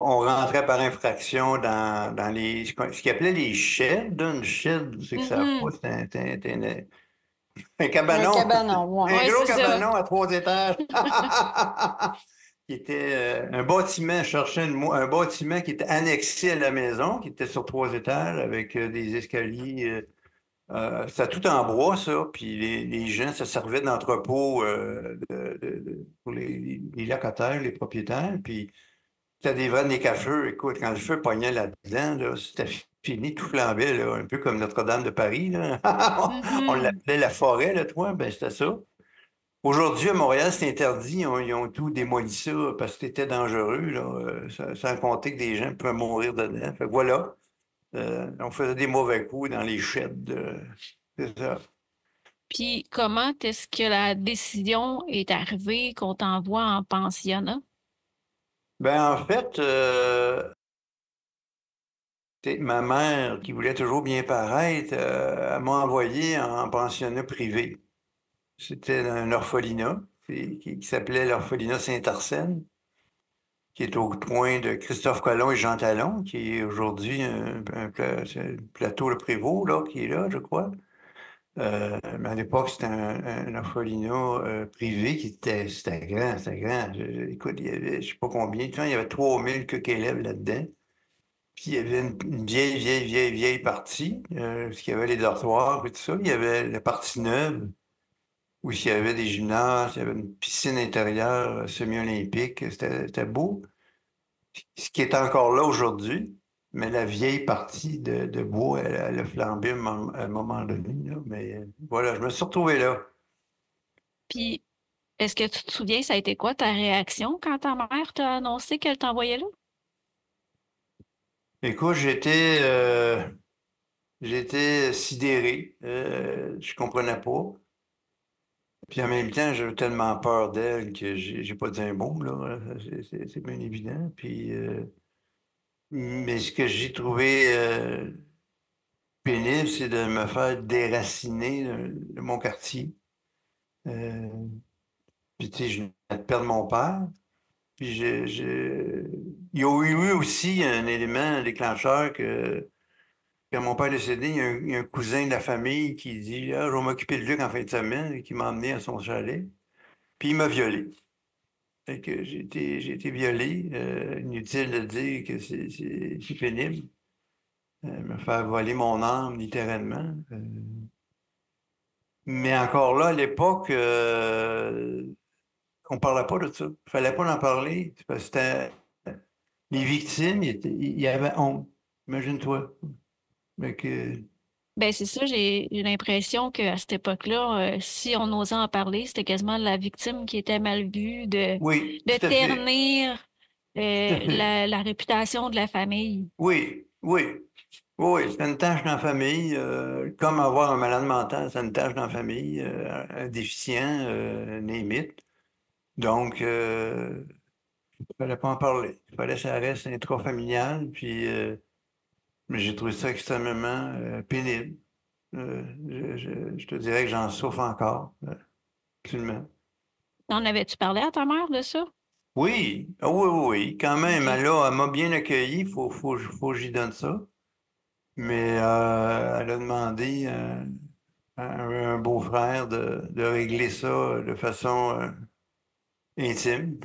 On rentrait par infraction dans ce qu'ils appelaient les sheds. Une shed, c'est que ça pas, Mhm. un Un cabanon, cabanon, ouais. un Ouais, gros c'est ça. cabanon à 3 étages. Qui était un bâtiment, je cherchais un bâtiment qui était annexé à la maison, qui était sur 3 étages avec des escaliers. C'était tout en bois, ça. Puis les gens se servaient d'entrepôt pour les locataires, les propriétaires. Puis c'était des vannes à feu. Écoute, quand le feu pognait là-dedans, là, c'était fini, tout flambait, là, un peu comme Notre-Dame de Paris, là. On Mhm. l'appelait la forêt, là, toi. Ben, c'était ça. Aujourd'hui, à Montréal, c'est interdit. Ils ont tout démoli ça parce que c'était dangereux, là. Sans compter que des gens pouvaient mourir dedans. Fait que voilà. On faisait des mauvais coups dans les sheds. C'est ça. Puis comment est-ce que la décision est arrivée qu'on t'envoie en pensionnat? Ben, en fait, ma mère, qui voulait toujours bien paraître, elle m'a envoyé en pensionnat privé. C'était un orphelinat qui s'appelait l'orphelinat Saint-Arsène, qui est au coin de Christophe Colomb et Jean Talon, qui est aujourd'hui c'est un plateau Le Prévost, là, qui est là, je crois. Mais à l'époque, c'était un orphelinat privé c'était grand, c'était grand. Écoute, il y avait, je sais pas combien, tu vois, il y avait 3000 quelques élèves là-dedans. Puis il y avait une vieille, vieille, vieille, vieille partie, parce qu'il y avait les dortoirs et tout ça. Il y avait la partie neuve, où il y avait des gymnases, il y avait une piscine intérieure semi-olympique. C'était beau. Ce qui est encore là aujourd'hui, mais la vieille partie de bois, elle a flambé à un moment donné, là. Mais voilà, je me suis retrouvé là. Puis est-ce que tu te souviens, ça a été quoi ta réaction quand ta mère t'a annoncé qu'elle t'envoyait là? Écoute, j'étais sidéré. Je comprenais pas. Puis en même temps, j'avais tellement peur d'elle que j'ai pas dit un mot, là. C'est bien évident. Puis, mais ce que j'ai trouvé pénible, c'est de me faire déraciner de mon quartier. Euh, Puis, tu sais, je venais de perdre mon père. Puis, il y a eu aussi un élément déclencheur que, quand mon père est décédé, il y a un cousin de la famille qui dit, ah, je vais m'occuper de Luc en fin de semaine, et qui m'a emmené à son chalet. Puis, il m'a violé. Fait que j'ai été violé. Inutile de dire que c'est pénible. Me faire voler mon âme, littéralement. Mais encore là, à l'époque, on parlait pas de ça. Il fallait pas en parler. C'est parce que les victimes, il y avait honte. Imagine-toi. Mais que, Ben c'est ça, j'ai l'impression qu'à cette époque-là, si on osait en parler, c'était quasiment la victime qui était mal vue, oui, de tout à fait. ternir Tout à fait. la réputation de la famille. Oui, oui. Oui, c'est une tâche dans la famille, comme avoir un malade mental, c'est une tâche dans la famille, un déficient, name it. Donc, il fallait pas en parler. Il fallait que ça reste intrafamilial, puis mais j'ai trouvé ça extrêmement pénible. Je te dirais que j'en souffre encore, absolument. En avais-tu parlé à ta mère de ça? Oui, ah oui, oui, oui, quand même. OK. Elle m'a bien accueilli, faut que j'y donne ça. Mais elle a demandé à un beau-frère de régler ça de façon intime.